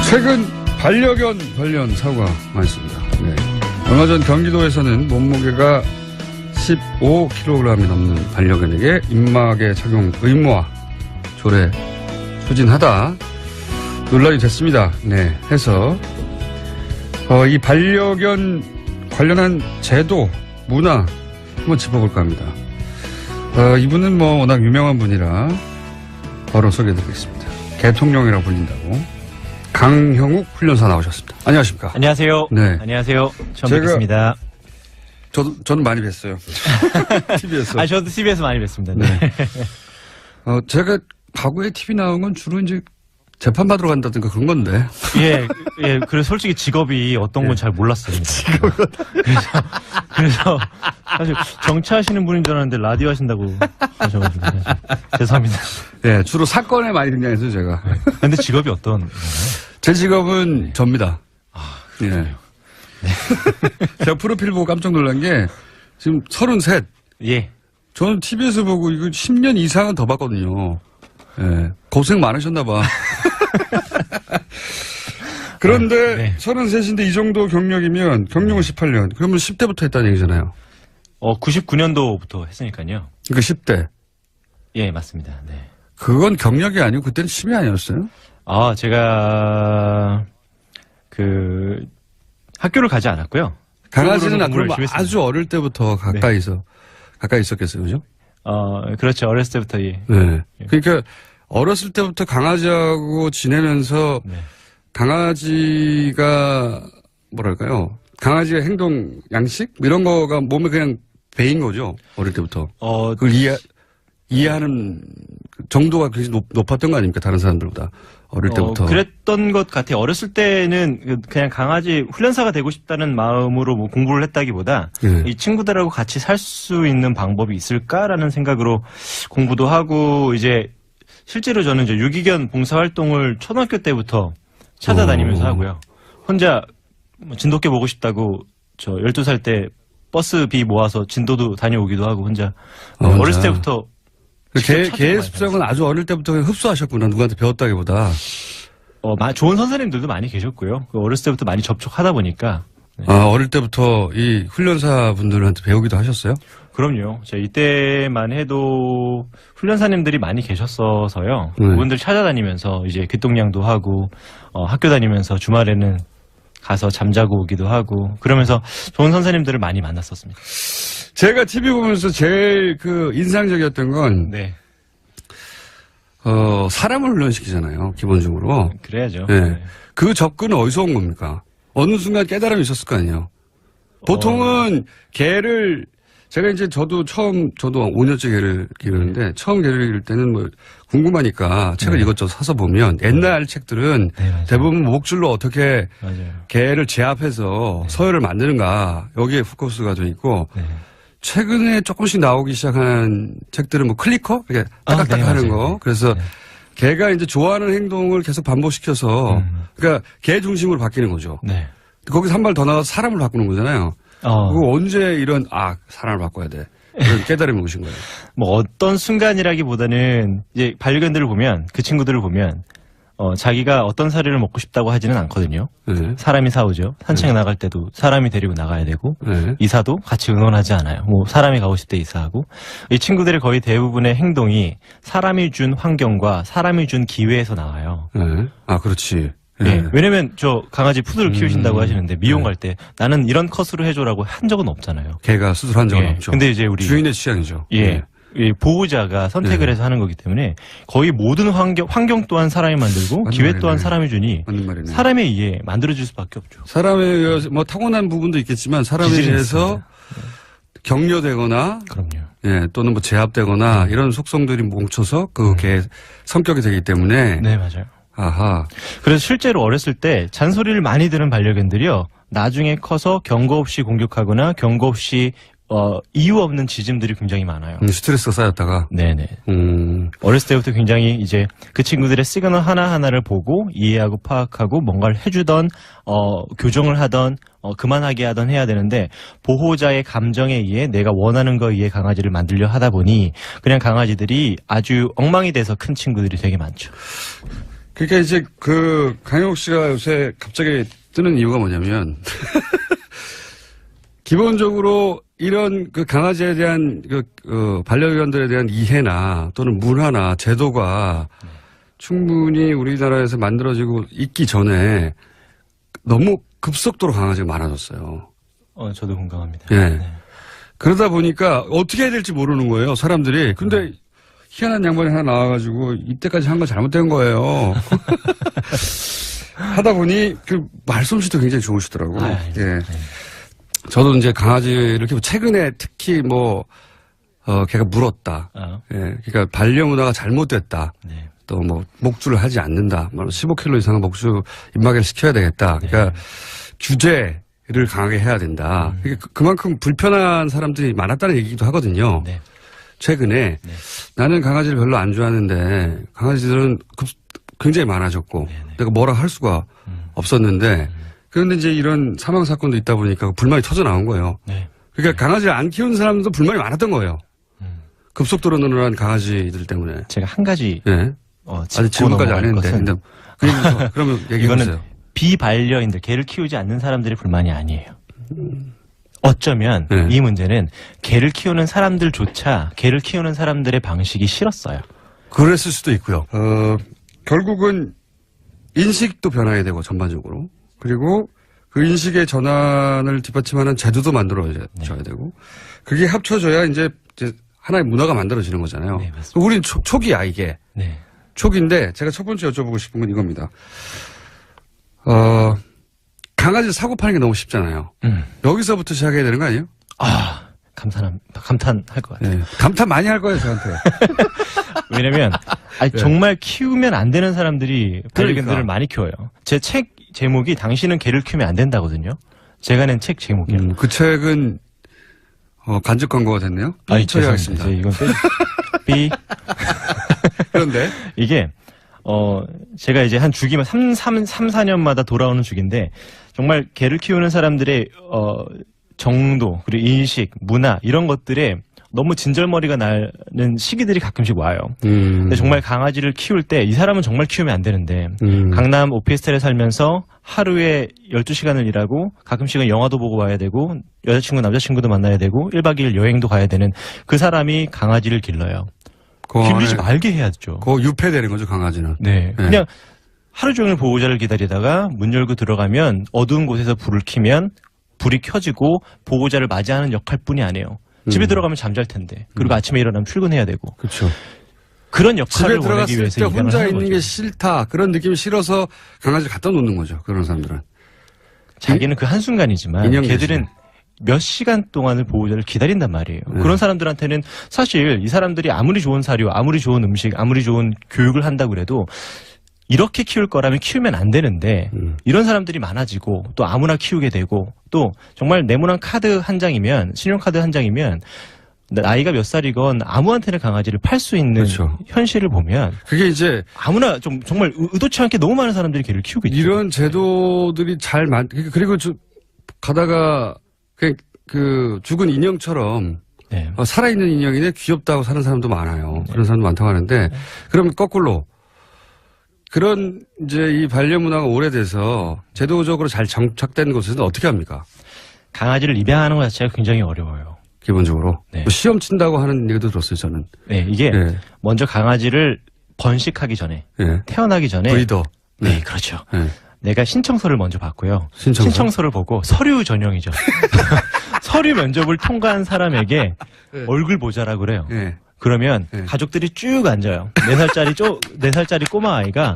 최근 반려견 관련 사고가 많습니다. 네. 얼마 전 경기도에서는 몸무게가 15kg이 넘는 반려견에게 입마개 착용 의무화 조례 추진하다 논란이 됐습니다. 네, 해서 이 반려견 관련한 제도, 문화 한번 짚어볼까 합니다. 이분은 뭐 워낙 유명한 분이라 바로 소개해드리겠습니다. 개통령이라고 불린다고. 강형욱 훈련사 나오셨습니다. 안녕하십니까? 안녕하세요. 네. 안녕하세요. 처음 뵙겠습니다. 저는 많이 뵀어요. TV에서. 저도 TV에서 많이 뵀습니다. 네. 제가 과거에 TV 나온 건 주로 이제 재판받으러 간다든가 그런 건데. 예. 그래서 솔직히 직업이 어떤 건 잘 몰랐어요. 그래서 사실 정치하시는 분인 줄 알았는데 라디오 하신다고 하셔가지고 죄송합니다. 예, 주로 사건에 많이 등장했어요, 제가. 근데 직업이 어떤? 제 직업은 접니다. 예. 네. 제가 프로필 보고 깜짝 놀란 게 지금 33. 예. 저는 TV에서 보고 이거 10년 이상은 더 봤거든요. 예. 고생 많으셨나 봐. 그런데 네. 33인데 이 정도 경력이면 경력은 18년. 그러면 10대부터 했다는 얘기잖아요. 99년도부터 했으니까요. 그러니까 10대. 예, 맞습니다. 네. 그건 경력이 아니고 그때는 취미 아니었어요? 제가 학교를 가지 않았고요. 강아지는 공부를 그럼 열심히 아주 어릴 때부터 가까이 있었겠어요, 그죠? 그렇죠. 어렸을 때부터 예. 네. 그러니까 어렸을 때부터 강아지하고 지내면서 네. 강아지가 뭐랄까요? 강아지의 행동 양식 이런 거가 몸에 그냥 배인 거죠. 어릴 때부터. 그걸 이해하는 정도가 굉장히 높았던 거 아닙니까? 다른 사람들보다 어릴 때부터. 그랬던 것 같아요. 어렸을 때는 그냥 강아지 훈련사가 되고 싶다는 마음으로 뭐 공부를 했다기보다 네. 이 친구들하고 같이 살 수 있는 방법이 있을까라는 생각으로 공부도 하고 이제 실제로 저는 이제 유기견 봉사활동을 초등학교 때부터 찾아다니면서 하고요. 혼자 진돗개 보고 싶다고 저 12살 때 버스비 모아서 진도도 다녀오기도 하고 혼자 어렸을 때부터 개의 습성은 아주 어릴 때부터 그냥 흡수하셨구나. 누구한테 배웠다기보다. 좋은 선생님들도 많이 계셨고요. 어렸을 때부터 많이 접촉하다 보니까. 네. 어릴 때부터 이 훈련사 분들한테 배우기도 하셨어요? 그럼요. 제가 이때만 해도 훈련사님들이 많이 계셨어서요. 그분들 찾아다니면서 이제 귀동냥도 하고 학교 다니면서 주말에는 가서 잠자고 오기도 하고 그러면서 좋은 선생님들을 많이 만났었습니다. 제가 TV 보면서 제일 인상적이었던 건 네. 사람을 훈련시키잖아요. 기본적으로. 그래야죠. 네. 네. 그 접근은 어디서 온 겁니까? 어느 순간 깨달음이 있었을 거 아니에요. 보통은 개를 제가 이제 저도 5년째 개를 기르는데 처음 개를 기를 때는 뭐 궁금하니까 책을 이것저것 사서 보면 옛날 책들은 대부분 목줄로 어떻게 맞아요. 개를 제압해서 서열을 만드는가 여기에 포커스가 돼 있고 최근에 조금씩 나오기 시작한 책들은 뭐 클리커 이렇게 딱딱딱 하는 거 그래서 개가 이제 좋아하는 행동을 계속 반복시켜서 그러니까 개 중심으로 바뀌는 거죠. 네. 거기서 한 발 더 나가서 사람을 바꾸는 거잖아요. 그거 언제 이런 사람을 바꿔야 돼 이런 깨달음이 오신 거예요? 뭐 어떤 순간이라기보다는 이제 반려견들을 보면 그 친구들을 보면 자기가 어떤 사료를 먹고 싶다고 하지는 않거든요. 네. 사람이 사오죠. 산책 나갈 때도 사람이 데리고 나가야 되고 네. 이사도 같이 응원하지 않아요. 뭐 사람이 가고 싶을 때 이사하고 이 친구들의 거의 대부분의 행동이 사람이 준 환경과 사람이 준 기회에서 나와요. 네. 그렇지. 네. 왜냐면 저 강아지 푸드를 키우신다고 하시는데 미용 갈 때 나는 이런 컷으로 해줘라고 한 적은 없잖아요. 개가 수술한 적은 없죠. 근데 이제 우리 주인의 취향이죠. 이 보호자가 선택을 해서 하는 거기 때문에 거의 모든 환경 또한 사람이 만들고 기회 말이네. 또한 사람이 주니 맞는 말이네. 사람에 의해 만들어질 수밖에 없죠. 사람에 의해서 뭐 타고난 부분도 있겠지만 사람에 기질이 의해서 격려되거나 그럼요. 또는 뭐 제압되거나 이런 속성들이 뭉쳐서 그 개 성격이 되기 때문에 네, 맞아요. 아하. 그래서 실제로 어렸을 때 잔소리를 많이 들은 반려견들이요. 나중에 커서 경고 없이 공격하거나 경고 없이 이유 없는 짖음들이 굉장히 많아요. 스트레스가 쌓였다가. 네네. 어렸을 때부터 굉장히 이제 그 친구들의 시그널 하나하나를 보고 이해하고 파악하고 뭔가를 해주던, 교정을 하던, 그만하게 하던 해야 되는데 보호자의 감정에 의해 내가 원하는 거에 의해 강아지를 만들려 하다 보니 그냥 강아지들이 아주 엉망이 돼서 큰 친구들이 되게 많죠. 그러니까 이제 강영욱 씨가 요새 갑자기 뜨는 이유가 뭐냐면 기본적으로 이런 강아지에 대한 반려견들에 대한 이해나 또는 문화나 제도가 충분히 우리나라에서 만들어지고 있기 전에 너무 급속도로 강아지가 많아졌어요. 저도 공감합니다. 예. 네. 그러다 보니까 어떻게 해야 될지 모르는 거예요, 사람들이. 근데 희한한 양반이 하나 나와가지고 이때까지 한 건 잘못된 거예요. 하다 보니 말솜씨도 굉장히 좋으시더라고. 예. 저도 이제 강아지를 이렇게 최근에 특히 걔가 물었다. 예. 그러니까 반려 문화가 잘못됐다. 네. 또 목줄을 하지 않는다. 15kg 이상의 목줄 입마개를 시켜야 되겠다. 그러니까 규제를 강하게 해야 된다. 그만큼 불편한 사람들이 많았다는 얘기도 하거든요. 네. 최근에 나는 강아지를 별로 안 좋아하는데 강아지들은 굉장히 많아졌고 내가 뭐라 할 수가 없었는데 그런데 이제 이런 사망 사건도 있다 보니까 불만이 터져 나온 거예요. 네. 그러니까 강아지를 안 키우는 사람들도 불만이 많았던 거예요. 급속도로 늘어난 강아지들 때문에. 제가 한 가지 네. 아직 질문까지 안 했는데. 그러면 얘기해보세요. 이거는 비반려인들, 개를 키우지 않는 사람들의 불만이 아니에요. 어쩌면 이 문제는 개를 키우는 사람들조차 개를 키우는 사람들의 방식이 싫었어요. 그랬을 수도 있고요. 결국은 인식도 변화해야 되고 전반적으로. 그리고 그 인식의 전환을 뒷받침하는 제도도 만들어져야 되고. 그게 합쳐져야 이제 하나의 문화가 만들어지는 거잖아요. 네, 맞습니다. 우린 초기야 이게. 네. 초기인데 제가 첫 번째 여쭤보고 싶은 건 이겁니다. 강아지 사고 파는 게 너무 쉽잖아요. 여기서부터 시작해야 되는 거 아니에요? 감탄할 것 같아요. 네. 감탄 많이 할 거예요, 저한테. 왜냐면, 정말 키우면 안 되는 사람들이 반려견들을 많이 키워요. 제 책 제목이 당신은 개를 키우면 안 된다거든요. 제가 낸 책 제목이요. 그 책은, 간접 광고가 됐네요? 처리하겠습니다. 이건 삐. 그런데? 이게, 제가 이제 한 주기만 3, 4년마다 돌아오는 주기인데 정말 개를 키우는 사람들의 정도 그리고 인식, 문화 이런 것들에 너무 진절머리가 나는 시기들이 가끔씩 와요. 근데 정말 강아지를 키울 때 이 사람은 정말 키우면 안 되는데 강남 오피스텔에 살면서 하루에 12시간을 일하고 가끔씩은 영화도 보고 와야 되고 여자친구 남자친구도 만나야 되고 1박 2일 여행도 가야 되는 그 사람이 강아지를 길러요. 길리지 말게 해야죠. 그거 유폐되는 거죠, 강아지는. 네. 그냥 하루 종일 보호자를 기다리다가 문 열고 들어가면 어두운 곳에서 불을 켜면 불이 켜지고 보호자를 맞이하는 역할뿐이 아니에요. 집에 들어가면 잠잘 텐데. 그리고 아침에 일어나면 출근해야 되고. 그렇죠. 그런 역할을 집에 원하기 들어갔을 위해서 때 입양을 혼자 하는 있는 거죠. 게 싫다. 그런 느낌이 싫어서 강아지를 갖다 놓는 거죠. 그런 사람들은. 자기는 그 한순간이지만 걔들은 몇 시간 동안을 보호자를 기다린단 말이에요. 그런 사람들한테는 사실 이 사람들이 아무리 좋은 사료, 아무리 좋은 음식, 아무리 좋은 교육을 한다고 그래도 이렇게 키울 거라면 키우면 안 되는데 이런 사람들이 많아지고 또 아무나 키우게 되고 또 정말 네모난 카드 한 장이면 신용카드 한 장이면 나이가 몇 살이건 아무한테나 강아지를 팔 수 있는 그렇죠. 현실을 보면 그게 이제 아무나 정말 의도치 않게 너무 많은 사람들이 개를 키우고 있죠. 이런 제도들이 그리고 가다가 그 죽은 인형처럼 네. 살아있는 인형이네 귀엽다고 사는 사람도 많아요. 그런 사람도 많다고 하는데 그럼 거꾸로 그런 이제 이 반려 문화가 오래돼서 제도적으로 잘 정착된 곳에서는 어떻게 합니까? 강아지를 입양하는 것 자체가 굉장히 어려워요. 기본적으로. 네. 뭐 시험 친다고 하는 얘기도 들었어요, 저는. 네, 이게 먼저 강아지를 번식하기 전에 태어나기 전에 브리더. 네, 그렇죠. 내가 신청서를 먼저 받고요. 신청서? 신청서를 보고 서류 전형이죠. 서류 면접을 통과한 사람에게 얼굴 보자라고 그래요. 그러면 가족들이 쭉 앉아요. 4살짜리 꼬마 아이가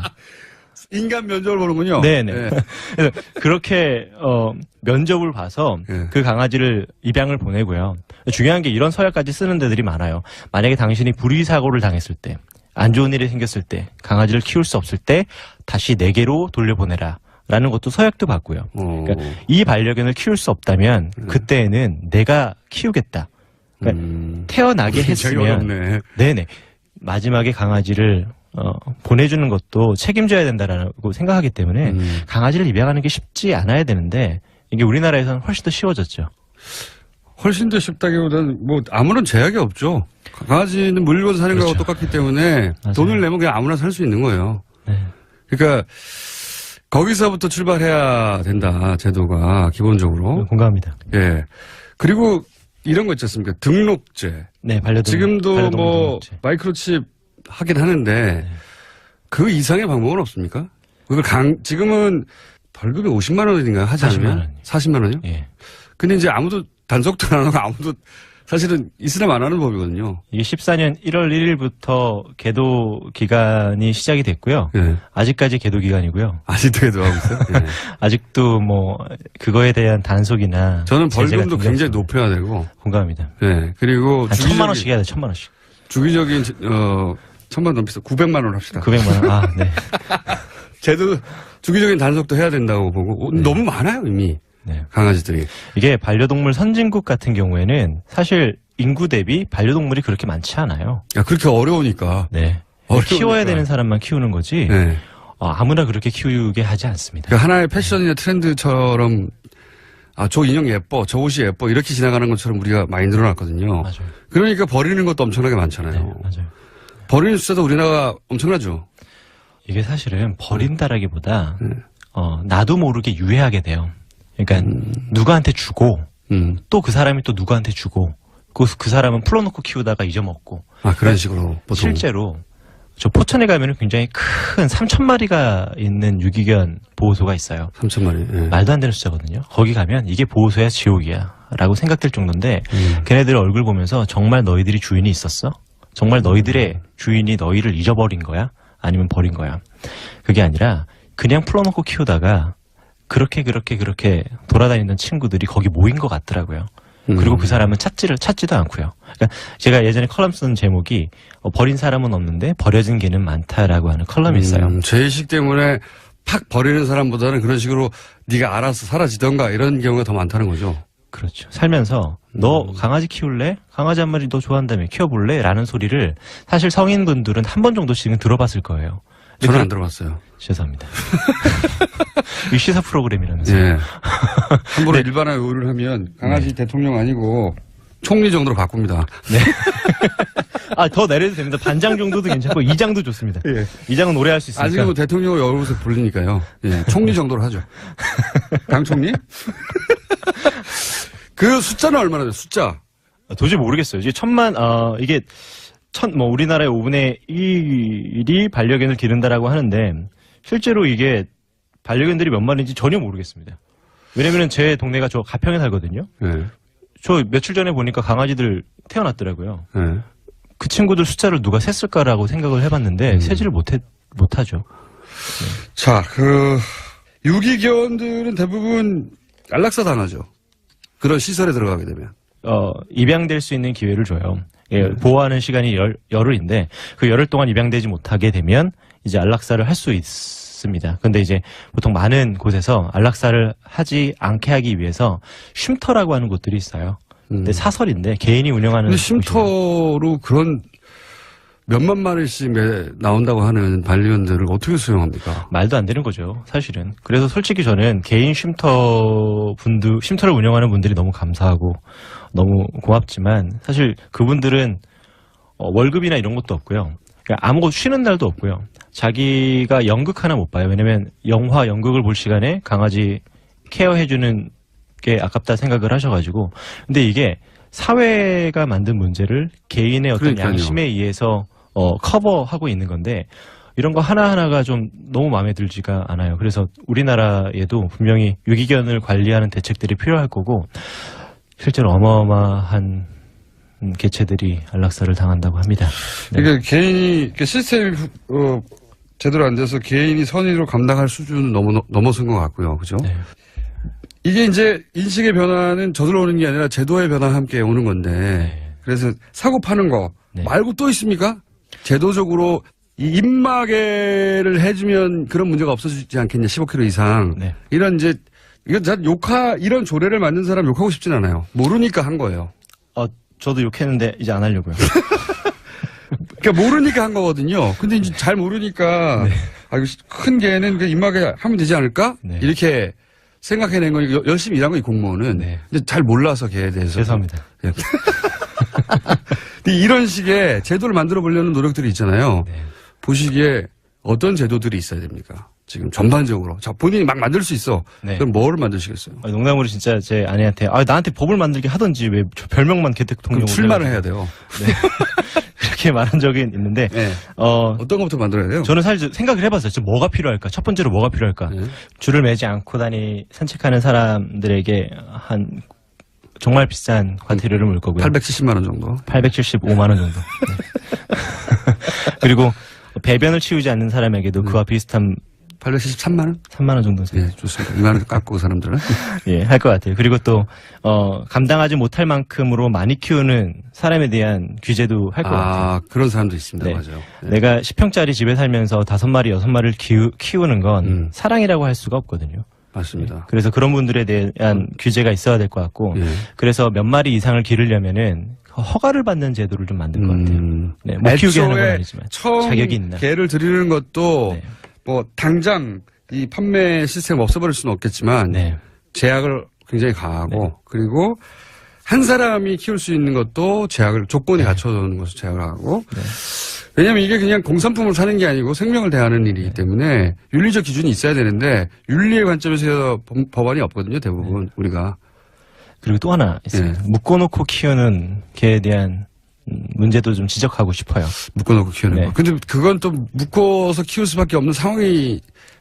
인간 면접을 보는군요. 네네. 그렇게 면접을 봐서 그 강아지를 입양을 보내고요. 중요한 게 이런 서약까지 쓰는 데들이 많아요. 만약에 당신이 불의 사고를 당했을 때, 안 좋은 일이 생겼을 때, 강아지를 키울 수 없을 때 다시 내게로 돌려보내라. 라는 것도 서약도 받고요. 그러니까 이 반려견을 키울 수 없다면 그때는 내가 키우겠다. 그러니까 태어나게 했으면 네네 마지막에 강아지를 보내주는 것도 책임져야 된다라고 생각하기 때문에 강아지를 입양하는 게 쉽지 않아야 되는데 이게 우리나라에서는 훨씬 더 쉬워졌죠. 훨씬 더 쉽다기보다는 뭐 아무런 제약이 없죠. 강아지는 물건 사는 거하고 똑같기 때문에 맞아요. 돈을 내면 그냥 아무나 살 수 있는 거예요. 그러니까 거기서부터 출발해야 된다. 제도가 기본적으로. 공감합니다. 예. 그리고 이런 거 있지 않습니까? 등록제. 네, 반려동. 지금도 반려동물 뭐 등록제. 마이크로칩 하긴 하는데 그 이상의 방법은 없습니까? 그걸 지금은 벌금이 50만 원인가 하지 40만 않으면? 원이요. 40만 원이요? 예. 근데 이제 아무도 단속도 안 하고 아무도 사실은 있으면 안 하는 법이거든요. 이게 14년 1월 1일부터 계도 기간이 시작이 됐고요. 예. 아직까지 계도 기간이고요. 아직도 해도 하고 있어요. 예. 아직도 뭐 그거에 대한 단속이나 저는 제재 벌금도 같은 게 굉장히 없습니다. 높여야 되고, 공감합니다. 예. 그리고 한 1,000만 원씩 해야 돼. 1,000만 원씩. 주기적인 1,000만 원 비싸. 900만 원 합시다. 900만 원. 아, 네. 쟤도 주기적인 단속도 해야 된다고 보고 너무 많아요 이미 네. 강아지들이. 이게 반려동물 선진국 같은 경우에는 사실 인구 대비 반려동물이 그렇게 많지 않아요. 야 그렇게 어려우니까. 네. 어려우니까. 키워야 되는 사람만 키우는 거지. 네. 아무나 그렇게 키우게 하지 않습니다. 그 하나의 패션이나 트렌드처럼 저 인형 예뻐, 저 옷이 예뻐 이렇게 지나가는 것처럼 우리가 많이 늘어났거든요. 맞아요. 그러니까 버리는 것도 엄청나게 많잖아요. 네, 맞아요. 버리는 숫자도 우리나라가 엄청나죠. 이게 사실은 버린다라기보다 나도 모르게 유해하게 돼요. 그러니까 누구한테 주고 또 그 사람이 또 누구한테 주고 그 사람은 풀어놓고 키우다가 잊어먹고. 그런 식으로 보통. 실제로 저 포천에 가면은 굉장히 큰 3,000마리가 있는 유기견 보호소가 있어요. 3,000마리. 예. 말도 안 되는 숫자거든요. 거기 가면 이게 보호소야 지옥이야 라고 생각될 정도인데 걔네들 얼굴 보면서 정말 너희들이 주인이 있었어? 정말 너희들의 주인이 너희를 잊어버린 거야? 아니면 버린 거야? 그게 아니라 그냥 풀어놓고 키우다가 그렇게 돌아다니던 친구들이 거기 모인 것 같더라고요. 그리고 그 사람은 찾지도 않고요. 그러니까 제가 예전에 컬럼 쓴 제목이 버린 사람은 없는데 버려진 개는 많다라고 하는 컬럼이 있어요. 죄의식 때문에 팍 버리는 사람보다는 그런 식으로 네가 알아서 사라지던가 이런 경우가 더 많다는 거죠. 그렇죠. 살면서 너 강아지 키울래? 강아지 한 마리 너 좋아한다며 키워볼래? 라는 소리를 사실 성인분들은 한 번 정도씩은 들어봤을 거예요. 저는 안 들어봤어요. 죄송합니다. 이 시사 프로그램이라면서요. 예. 함부로 일반화 요구를 하면 강아지 대통령 아니고 총리 정도로 바꿉니다. 네. 더 내려도 됩니다. 반장 정도도 괜찮고 2장도 좋습니다. 예. 2장은 오래 할 수 있으니까. 아직은 뭐 대통령을 여러 곳에 불리니까요. 예. 총리 정도로 하죠. 강 총리? 그 숫자는 얼마나 돼요? 숫자. 도저히 모르겠어요. 이게 이게 우리나라의 5분의 1이 반려견을 기른다라고 하는데 실제로 이게 반려견들이 몇 마리인지 전혀 모르겠습니다. 왜냐면은 제 동네가 저 가평에 살거든요. 예. 저 며칠 전에 보니까 강아지들 태어났더라고요. 예. 그 친구들 숫자를 누가 셌을까라고 생각을 해봤는데 세지를 못하죠. 자, 유기견들은 대부분 안락사 당하죠. 그런 시설에 들어가게 되면. 입양될 수 있는 기회를 줘요. 예, 보호하는 시간이 열흘인데 그 열흘 동안 입양되지 못하게 되면 이제 안락사를 할 수 있습니다. 근데 이제 보통 많은 곳에서 안락사를 하지 않게 하기 위해서 쉼터라고 하는 곳들이 있어요. 근데 사설인데 개인이 운영하는. 근데 쉼터로 그런 몇만 마리씩 나온다고 하는 반려견들을 어떻게 수용합니까? 말도 안 되는 거죠, 사실은. 그래서 솔직히 저는 개인 쉼터를 운영하는 분들이 너무 감사하고 너무 고맙지만 사실 그분들은 월급이나 이런 것도 없고요. 그러니까 아무것도 쉬는 날도 없고요. 자기가 연극 하나 못 봐요. 왜냐면 연극을 볼 시간에 강아지 케어해주는 게 아깝다 생각을 하셔가지고. 근데 이게 사회가 만든 문제를 개인의 어떤 그러니까요. 양심에 의해서 커버하고 있는 건데 이런 거 하나하나가 좀 너무 마음에 들지가 않아요. 그래서 우리나라에도 분명히 유기견을 관리하는 대책들이 필요할 거고 실제로 어마어마한 개체들이 안락사를 당한다고 합니다. 네. 그러니까 개인이 시스템이 제대로 안 돼서 개인이 선의로 감당할 수준은 넘어선 것 같고요. 그죠? 네. 이게 이제 인식의 변화는 저절로 오는 게 아니라 제도의 변화와 함께 오는 건데 네. 그래서 사고 파는 거 네. 말고 또 있습니까? 제도적으로 이 입마개를 해주면 그런 문제가 없어지지 않겠냐? 15kg 이상. 네. 이런 이제 이런 조례를 만든 사람 욕하고 싶진 않아요. 모르니까 한 거예요. 저도 욕했는데 이제 안 하려고요. 그러니까 모르니까 한 거거든요. 근데 이제 잘 모르니까 네. 이거 큰 개는 그 입마개 하면 되지 않을까? 네. 이렇게 생각해낸 거니까 열심히 일한 거 이 공무원은. 네. 근데 잘 몰라서 개에 대해서. 죄송합니다. 예. 근데 이런 식의 제도를 만들어 보려는 노력들이 있잖아요. 네. 보시기에 어떤 제도들이 있어야 됩니까? 지금 전반적으로. 자, 본인이 막 만들 수 있어. 네. 그럼 뭐를 만드시겠어요? 농담으로 진짜 제 아내한테 나한테 법을 만들게 하던지 왜 별명만 그럼 개택통령으로 출마를 해야 돼요. 이렇게 말한 적이 있는데 네. 어떤 것부터 만들어야 돼요? 저는 사실 생각을 해봤어요. 지금 뭐가 필요할까? 첫 번째로 뭐가 필요할까? 네. 줄을 매지 않고 산책하는 사람들에게 정말 비싼 과태료를 물 거고요. 870만 원 정도. 875만 원 정도. 네. 그리고 배변을 치우지 않는 사람에게도 그와 비슷한 873만 원? 3만 원 정도 예, 좋습니다. 2만 원 깎고 그 사람들은. 예, 할 것 같아요. 그리고 또 감당하지 못할 만큼으로 많이 키우는 사람에 대한 규제도 할 것 같아요. 그런 사람도 있습니다. 네. 맞아요. 네. 내가 10평짜리 집에 살면서 5마리, 6마리를 키우는 건 사랑이라고 할 수가 없거든요. 맞습니다. 그래서 그런 분들에 대한 규제가 있어야 될 것 같고, 예. 그래서 몇 마리 이상을 기르려면은 허가를 받는 제도를 좀 만들 것 같아요. 네, 못 키우게 하는 건 아니지만 처음 자격이 있나. 개를 들이는 것도 네. 뭐 당장 이 판매 시스템을 없애버릴 수는 없겠지만 네. 제약을 굉장히 강하고 네. 그리고 한 사람이 키울 수 있는 것도 조건이 갖춰놓는 것을 제약을 하고 네. 왜냐하면 이게 그냥 공산품을 사는 게 아니고 생명을 대하는 일이기 때문에 윤리적 기준이 있어야 되는데 윤리의 관점에서 법안이 없거든요. 대부분 우리가. 그리고 또 하나 있습니다. 묶어놓고 키우는 개에 대한 문제도 좀 지적하고 싶어요. 묶어놓고 키우는 네. 거. 근데 그건 또 묶어서 키울 수밖에 없는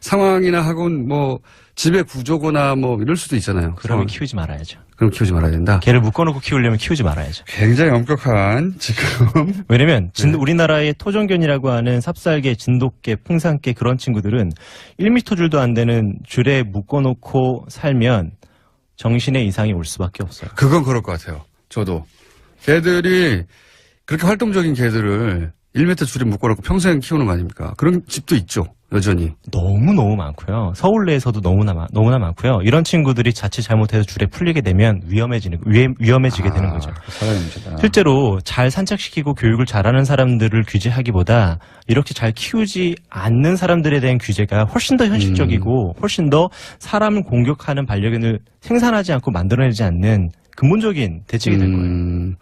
상황이나 하고는 뭐 집의 구조거나 뭐 이럴 수도 있잖아요. 그러면 키우지 말아야죠. 그럼 키우지 말아야 된다. 개를 묶어놓고 키우려면 키우지 말아야죠. 굉장히 엄격한 지금. 왜냐면 우리나라의 토종견이라고 하는 삽살개, 진돗개, 풍산개 그런 친구들은 1m 줄도 안 되는 줄에 묶어놓고 살면 정신의 이상이 올 수밖에 없어요. 그건 그럴 것 같아요. 저도. 개들이 그렇게 활동적인 개들을 1m 줄에 묶어놓고 평생 키우는 거 아닙니까? 그런 집도 있죠. 여전히. 너무너무 많고요. 서울 내에서도 너무나 많고요. 이런 친구들이 자칫 잘못해서 줄에 풀리게 되면 위험해지게 되는 거죠. 사람의 문제다. 실제로 잘 산책시키고 교육을 잘하는 사람들을 규제하기보다 이렇게 잘 키우지 않는 사람들에 대한 규제가 훨씬 더 현실적이고 훨씬 더 사람을 공격하는 반려견을 생산하지 않고 만들어내지 않는 근본적인 대책이 될 거예요.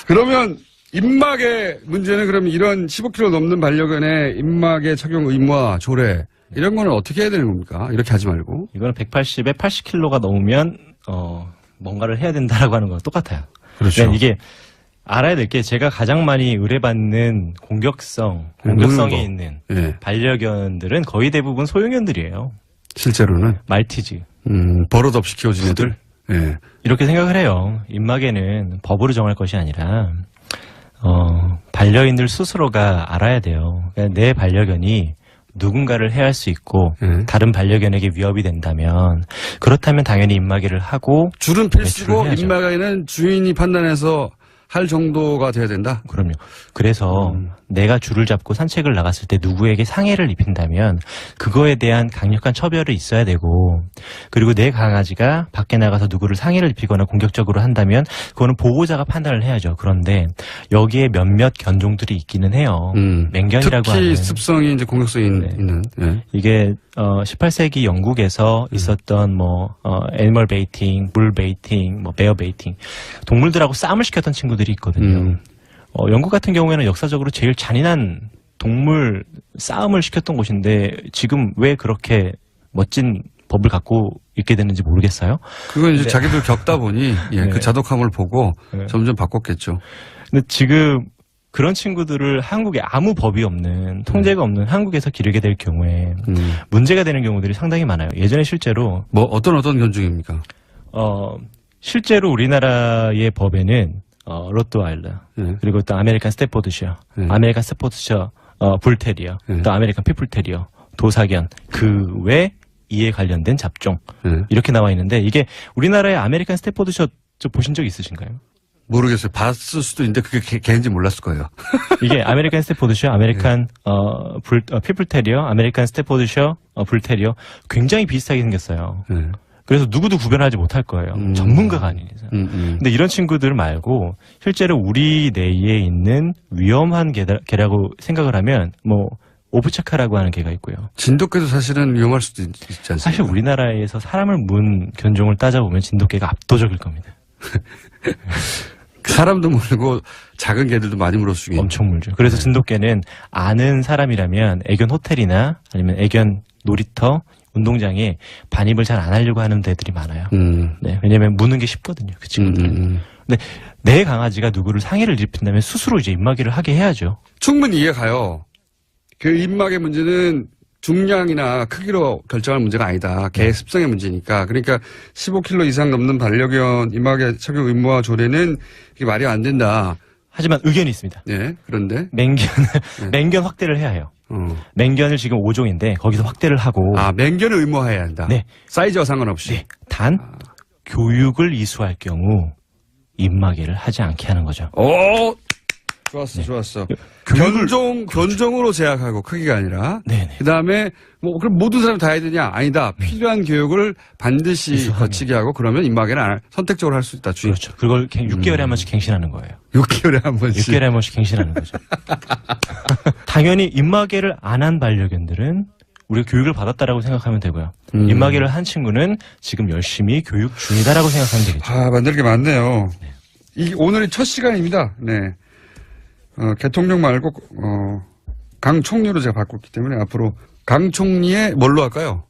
그러면 입막의 문제는 그럼 이런 15kg 넘는 반려견의 입막의 착용 의무와 조례 이런 거는 어떻게 해야 되는 겁니까? 이렇게 하지 말고. 이거는 180에 80kg가 넘으면 뭔가를 해야 된다라고 하는 거랑 똑같아요. 그렇죠. 그러니까 이게 알아야 될 게 제가 가장 많이 의뢰받는 공격성이 있는 예. 반려견들은 거의 대부분 소형견들이에요. 실제로는 말티즈. 버릇 없이 키워진 애들. 예. 이렇게 생각을 해요. 입막에는 법으로 정할 것이 아니라 반려인들 스스로가 알아야 돼요. 그러니까 내 반려견이 누군가를 해할 수 있고 다른 반려견에게 위협이 된다면 그렇다면 당연히 입마개를 하고 줄은 필수고 해야죠. 입마개는 주인이 판단해서 할 정도가 돼야 된다. 그럼요. 그래서 내가 줄을 잡고 산책을 나갔을 때 누구에게 상해를 입힌다면 그거에 대한 강력한 처벌이 있어야 되고 그리고 내 강아지가 밖에 나가서 누구를 상해를 입히거나 공격적으로 한다면 그거는 보호자가 판단을 해야죠. 그런데 여기에 몇몇 견종들이 있기는 해요. 맹견이라고 특히 하는. 습성이 이제 공격성이 있는. 예. 이게 18세기 영국에서 있었던 애니멀 베이팅, 물 베이팅, 베어 베이팅 동물들하고 싸움을 시켰던 친구들이 있거든요. 영국 같은 경우에는 역사적으로 제일 잔인한 동물 싸움을 시켰던 곳인데 지금 왜 그렇게 멋진 법을 갖고 있게 됐는지 모르겠어요. 그건 이제 자기들 겪다 보니 네. 그 자독함을 보고 네. 점점 바꿨겠죠. 근데 지금 그런 친구들을 한국에 아무 법이 없는 통제가 없는 한국에서 기르게 될 경우에 문제가 되는 경우들이 상당히 많아요. 예전에 실제로 어떤 견종입니까? 실제로 우리나라의 법에는 로트와일러 그리고 또 아메리칸 스테포드셔, 아메리칸 스테포드셔 불테리어, 또 아메리칸 피플테리어, 도사견 그 외 이에 관련된 잡종 이렇게 나와 있는데 이게 우리나라의 아메리칸 스테포드셔 보신 적 있으신가요? 모르겠어요. 봤을 수도 있는데 그게 개인지 몰랐을 거예요. 이게 아메리칸 스테포드셔, 아메리칸 피플테리어, 아메리칸 스테포드셔 불테리어 굉장히 비슷하게 생겼어요. 그래서 누구도 구별하지 못할 거예요. 전문가가 아닌 이상. 근데 이런 친구들 말고 실제로 우리 내에 있는 위험한 개라고 생각을 하면 오브차카라고 하는 개가 있고요. 진돗개도 사실은 위험할 수도 있지 않습니까? 사실 우리나라에서 사람을 문 견종을 따져보면 진돗개가 압도적일 겁니다. 사람도 물고 작은 개들도 많이 물었을 수 있는. 엄청 물죠. 그래서 진돗개는 아는 사람이라면 애견 호텔이나 아니면 애견 놀이터, 운동장에 반입을 잘 안 하려고 하는 데들이 많아요. 네, 왜냐면 무는 게 쉽거든요. 그 친구들은. 근데 내 강아지가 누구를 상해를 입힌다면 스스로 이제 입마개를 하게 해야죠. 충분히 이해가요. 그 입마개 문제는 중량이나 크기로 결정할 문제가 아니다. 개 습성의 문제니까. 그러니까 15kg 이상 넘는 반려견 입마개 착용 의무화 조례는 이게 말이 안 된다. 하지만 의견이 있습니다. 네, 그런데. 맹견 확대를 해야 해요. 어. 맹견을 지금 5종인데 거기서 확대를 하고. 아, 맹견을 의무화해야 한다. 네. 사이즈와 상관없이. 네. 단 교육을 이수할 경우 입마개를 하지 않게 하는 거죠. 오! 좋았어, 좋았어. 견종으로 제약하고 크기가 아니라. 네네. 그 다음에, 그럼 모든 사람이 다 해야 되냐? 아니다. 필요한 교육을 반드시 이수하면. 거치게 하고 그러면 입마개는 선택적으로 할 수 있다. 주의. 그렇죠. 그걸 6개월에 한 번씩 갱신하는 거예요. 6개월에 한 번씩. 6개월에 한 번씩 갱신하는 거죠. 당연히 입마개를 안 한 반려견들은 우리가 교육을 받았다라고 생각하면 되고요. 입마개를 한 친구는 지금 열심히 교육 중이다라고 생각하면 되겠죠. 아, 만들 게 많네요. 오늘이 첫 시간입니다. 네. 개통령 말고, 강 총리로 제가 바꿨기 때문에 앞으로 강 총리의 뭘로 할까요?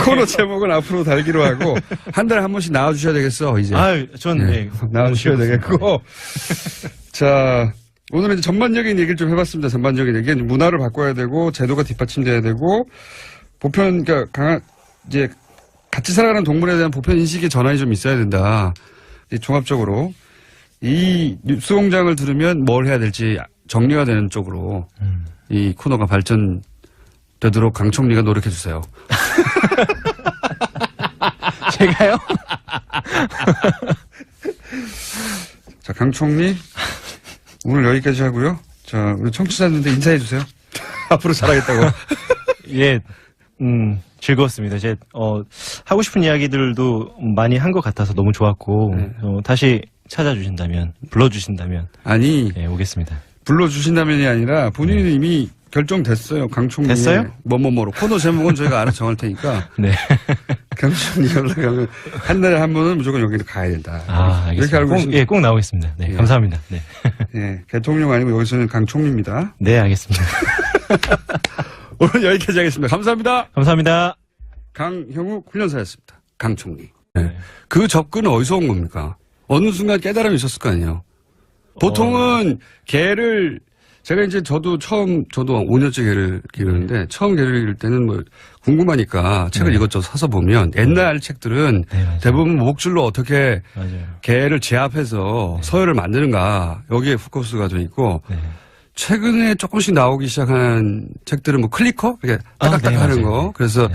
코너 제목은 앞으로 달기로 하고, 한 달에 한 번씩 나와주셔야 되겠어, 이제. 네. 나와주셔야 되겠고. 자, 오늘은 이제 전반적인 얘기를 좀 해봤습니다. 전반적인 얘기. 문화를 바꿔야 되고, 제도가 뒷받침돼야 되고, 그러니까 이제 같이 살아가는 동물에 대한 보편 인식의 전환이 좀 있어야 된다. 종합적으로. 이 뉴스공장을 들으면 뭘 해야 될지 정리가 되는 쪽으로 이 코너가 발전되도록 강 총리가 노력해 주세요. 제가요? 자, 강 총리 오늘 여기까지 하고요. 자, 우리 청취자분들 인사해 주세요. 앞으로 잘하겠다고. 예, 즐거웠습니다. 하고 싶은 이야기들도 많이 한 것 같아서 너무 좋았고, 네. 다시 찾아주신다면, 불러주신다면. 아니, 네, 오겠습니다. 불러주신다면이 아니라 본인이 이미 결정됐어요. 강 총리. 됐어요? 뭐뭐뭐로. 코너 제목은 저희가 알아서 정할 테니까. 네. 강 총리 연락하면 한 달에 한 번은 무조건 여기를 가야 된다. 알겠습니다. 이렇게 알고 있습니다. 꼭 나오겠습니다. 네, 예. 감사합니다. 네. 예, 대통령 아니고 여기서는 강 총리입니다. 네, 알겠습니다. 오늘 여기까지 하겠습니다. 감사합니다. 감사합니다. 강형욱 훈련사였습니다. 강 총리. 네. 그 접근은 어디서 온 겁니까? 어느 순간 깨달음이 있었을 거 아니에요. 보통은 개를 제가 이제 저도 5년째 개를 기르는데 처음 개를 기를 때는 궁금하니까 책을 이것저것 사서 보면 옛날 책들은 네, 대부분 목줄로 어떻게 맞아요. 개를 제압해서 서열을 만드는가 여기에 포커스가 돼 있고 네. 최근에 조금씩 나오기 시작한 책들은 클리커? 이렇게 딱딱딱 네, 하는 맞아요. 거. 그래서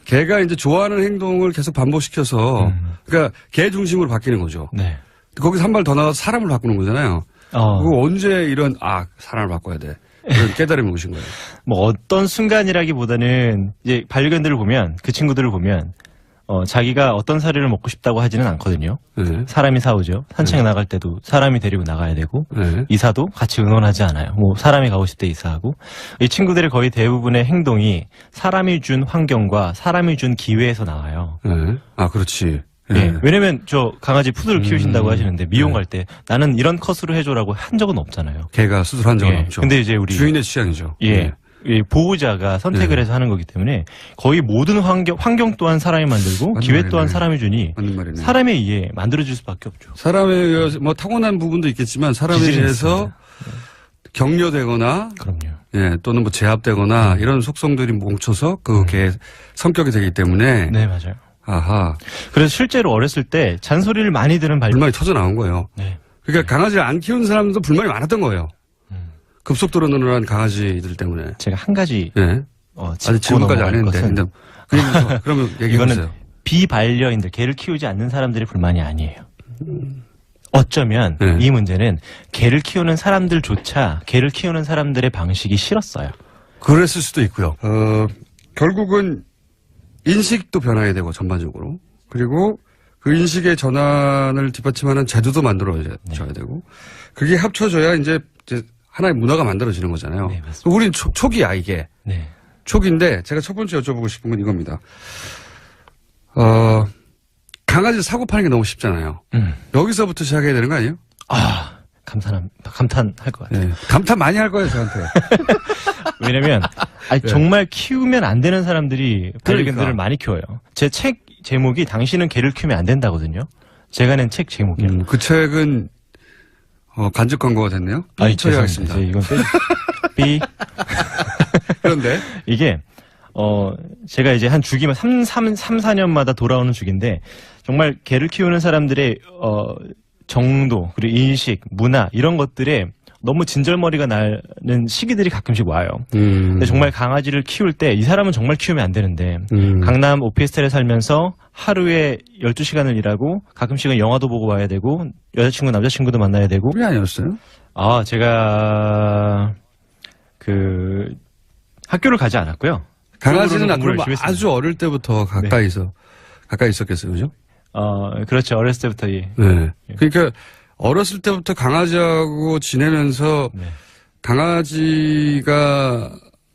개가 이제 좋아하는 행동을 계속 반복시켜서 그러니까 개 중심으로 바뀌는 거죠. 네. 거기서 한 발 더 나가서 사람을 바꾸는 거잖아요. 그거 언제 이런 사람을 바꿔야 돼. 이런 깨달음이 오신 거예요. 어떤 순간이라기보다는 이제 반려견들을 보면 그 친구들을 보면 자기가 어떤 사료를 먹고 싶다고 하지는 않거든요. 네. 사람이 사오죠. 산책 나갈 때도 사람이 데리고 나가야 되고 네. 이사도 같이 의논하지 않아요. 사람이 가고 싶을 때 이사하고 이 친구들의 거의 대부분의 행동이 사람이 준 환경과 사람이 준 기회에서 나와요. 네. 아, 그렇지. 예. 네. 왜냐면 저 강아지 푸드를 키우신다고 하시는데 미용 갈 때 나는 이런 컷으로 해줘라고 한 적은 없잖아요. 개가 수술한 적은 예. 없죠. 근데 이제 우리 주인의 취향이죠. 예. 네. 이 보호자가 선택을 해서 하는 거기 때문에 거의 모든 환경 또한 사람이 만들고 맞는 기회 말이네. 또한 사람이 주니 맞는 말이네. 사람에 의해 만들어질 수밖에 없죠. 사람에 의해서 타고난 부분도 있겠지만 사람에 기질이 의해서 격려되거나 그럼요. 예, 또는 제압되거나 이런 속성들이 뭉쳐서 그 개의 성격이 되기 때문에 네, 맞아요. 아하. 그래서 실제로 어렸을 때 잔소리를 많이 들은 불만이 터져 나온 거예요. 네. 그러니까 강아지를 안 키우는 사람들도 불만이 많았던 거예요. 급속도로 늘어난 강아지들 때문에. 제가 한 가지 예. 아직 질문까지 안 했는데. 그러면 얘기해 이거는 보세요. 비반려인들, 개를 키우지 않는 사람들의 불만이 아니에요. 어쩌면 네. 이 문제는 개를 키우는 사람들조차 개를 키우는 사람들의 방식이 싫었어요. 그랬을 수도 있고요. 결국은 인식도 변화해야 되고 전반적으로. 그리고 그 인식의 전환을 뒷받침하는 제도도 만들어져야 되고. 그게 합쳐져야 이제 하나의 문화가 만들어지는 거잖아요. 네, 맞습니다. 우린 초기야, 이게. 네. 초기인데 제가 첫 번째 여쭤보고 싶은 건 이겁니다. 강아지 사고 파는 게 너무 쉽잖아요. 여기서부터 시작해야 되는 거 아니에요? 아, 감탄할 것 같아요. 네. 감탄 많이 할 거예요, 저한테. 왜냐면, 정말 키우면 안 되는 사람들이 반려견들을 그러니까. 많이 키워요. 제 책 제목이 당신은 개를 키우면 안 된다거든요. 제가 낸 책 제목이요. 그 책은, 간접 광고가 됐네요. 처리하겠습니다. 이건 삐. 그런데, 이게, 제가 이제 한 주기만 4년마다 돌아오는 주기인데, 정말 개를 키우는 사람들의, 정도, 그리고 인식, 문화, 이런 것들에 너무 진절머리가 나는 시기들이 가끔씩 와요. 근데 정말 강아지를 키울 때, 이 사람은 정말 키우면 안 되는데, 강남 오피스텔에 살면서 하루에 12시간을 일하고, 가끔씩은 영화도 보고 와야 되고, 여자친구, 남자친구도 만나야 되고. 우리 아니었어요? 제가, 학교를 가지 않았고요. 강아지는 공부를 그럼 열심히 아주 어릴 때부터 가까이 있었겠어요, 그죠? 그렇죠. 어렸을 때부터, 예. 네. 그러니까 어렸을 때부터 강아지하고 지내면서 네. 강아지가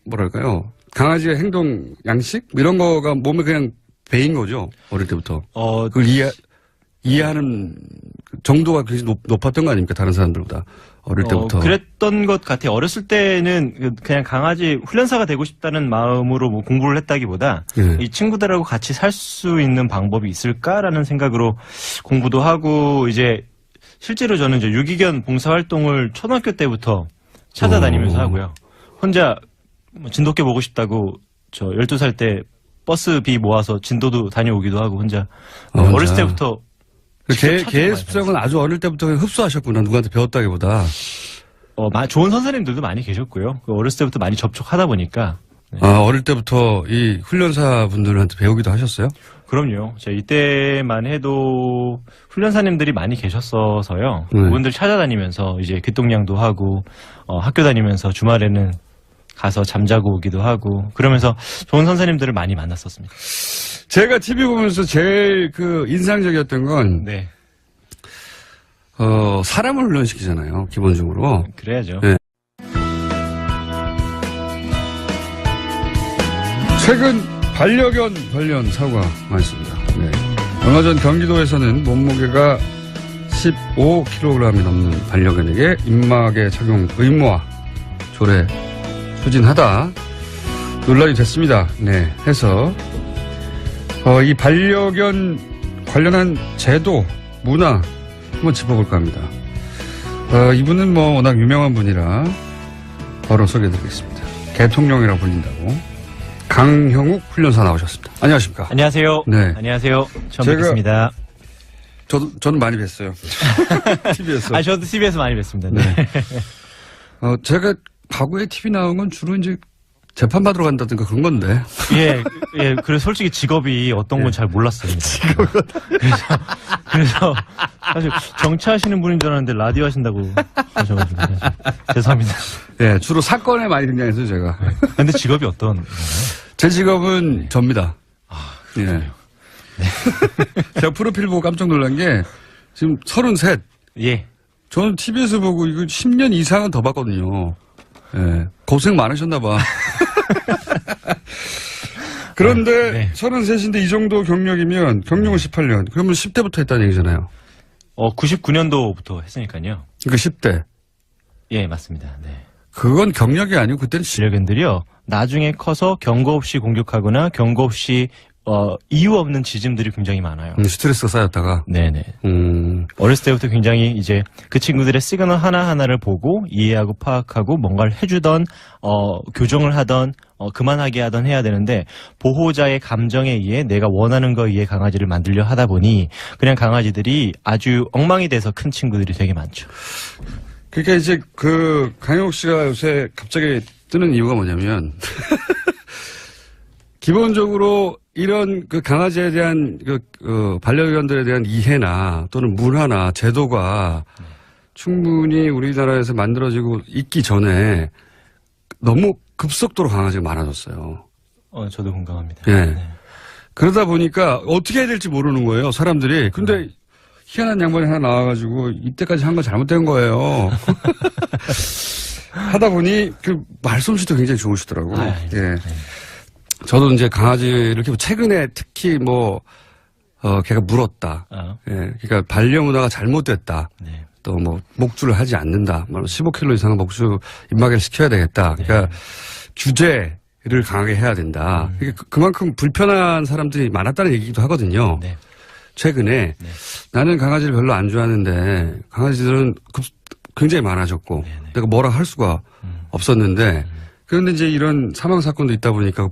뭐랄까요? 강아지의 행동 양식 이런 거가 몸에 그냥 배인 거죠. 어릴 때부터. 그걸 이해하는 정도가 굉장히 높았던 거 아닙니까? 다른 사람들보다 어릴 때부터. 그랬던 것 같아요. 어렸을 때는 그냥 강아지 훈련사가 되고 싶다는 마음으로 뭐 공부를 했다기보다 네. 이 친구들하고 같이 살 수 있는 방법이 있을까라는 생각으로 공부도 하고 이제 실제로 저는 이제 유기견 봉사활동을 초등학교 때부터 찾아다니면서 하고요. 혼자 뭐 진돗개 보고 싶다고 저 12살 때 버스비 모아서 진도도 다녀오기도 하고 혼자 어렸을 때부터 개의 습성은 아주 어릴 때부터 흡수하셨구나. 누구한테 배웠다기보다. 좋은 선생님들도 많이 계셨고요. 어렸을 때부터 많이 접촉하다 보니까. 네. 어릴 때부터 이 훈련사 분들한테 배우기도 하셨어요? 그럼요. 제가 이때만 해도 훈련사님들이 많이 계셨어서요. 네. 그분들 찾아다니면서 이제 귀동냥도 하고, 학교 다니면서 주말에는 가서 잠자고 오기도 하고, 그러면서 좋은 선생님들을 많이 만났었습니다. 제가 TV 보면서 제일 인상적이었던 건, 네. 사람을 훈련시키잖아요, 기본적으로. 그래야죠. 네. 최근 반려견 관련 사고가 많습니다. 네. 얼마 전 경기도에서는 몸무게가 15kg이 넘는 반려견에게 입막에 착용 의무화 조례 추진하다 논란이 됐습니다. 네. 해서 이 반려견 관련한 제도, 문화 한번 짚어볼까 합니다. 이분은 뭐 워낙 유명한 분이라 바로 소개해드리겠습니다. 개통령이라고 불린다고 강형욱 훈련사 나오셨습니다. 안녕하십니까? 안녕하세요. 네. 안녕하세요. 처음 뵙겠습니다. 저는 많이 뵀어요. TV에서. 저도 TV에서 많이 뵀습니다. 네. 제가 과거에 TV 나온 건 주로 이제 재판받으러 간다든가 그런 건데. 예. 그래서 솔직히 직업이 어떤 건 잘 몰랐어요. 그래서 사실 정치하시는 분인 줄 알았는데 라디오 하신다고 하셔가지고 죄송합니다. 예, 주로 사건에 많이 등장했어요, 제가. 근데 직업이 어떤? 제 직업은 접니다. 예. 네. 제가 프로필 보고 깜짝 놀란 게 지금 33. 예. 저는 TV에서 보고 이거 10년 이상은 더 봤거든요. 예. 고생 많으셨나봐. 그런데 네. 33인데 이 정도 경력이면 경력은 18년. 그러면 10대부터 했다는 얘기잖아요. 99년도부터 했으니까요. 그 10대. 예, 맞습니다. 네. 그건 경력이 아니고 그때는 반려견들이요. 나중에 커서 경고 없이 공격하거나 경고 없이 이유 없는 짖음들이 굉장히 많아요. 스트레스가 쌓였다가. 네네. 어렸을 때부터 굉장히 이제 그 친구들의 시그널 하나하나를 보고 이해하고 파악하고 뭔가를 해주던, 교정을 하던, 그만하게 하던 해야 되는데, 보호자의 감정에 의해 내가 원하는 거에 의해 강아지를 만들려 하다 보니, 그냥 강아지들이 아주 엉망이 돼서 큰 친구들이 되게 많죠. 그러니까 이제 강영욱 씨가 요새 갑자기 뜨는 이유가 뭐냐면, 기본적으로 이런 강아지에 대한 반려견들에 대한 이해나 또는 문화나 제도가 충분히 우리나라에서 만들어지고 있기 전에 너무 급속도로 강아지가 많아졌어요. 저도 공감합니다. 예. 네. 그러다 보니까 어떻게 해야 될지 모르는 거예요, 사람들이. 근데 희한한 양반이 하나 나와가지고 이때까지 한 거 잘못된 거예요. 하다 보니 말솜씨도 굉장히 좋으시더라고. 예. 저도 이제 강아지를 최근에 특히 걔가 물었다. 예, 그러니까 반려문화가 잘못됐다. 네. 또 뭐 목줄을 하지 않는다. 뭐 15kg 이상의 목줄 입마개를 시켜야 되겠다. 그러니까 규제를 강하게 해야 된다. 그러니까 그만큼 불편한 사람들이 많았다는 얘기도 하거든요. 네. 최근에 나는 강아지를 별로 안 좋아하는데 강아지들은 굉장히 많아졌고 내가 뭐라 할 수가 없었는데 그런데 이제 이런 사망 사건도 있다 보니까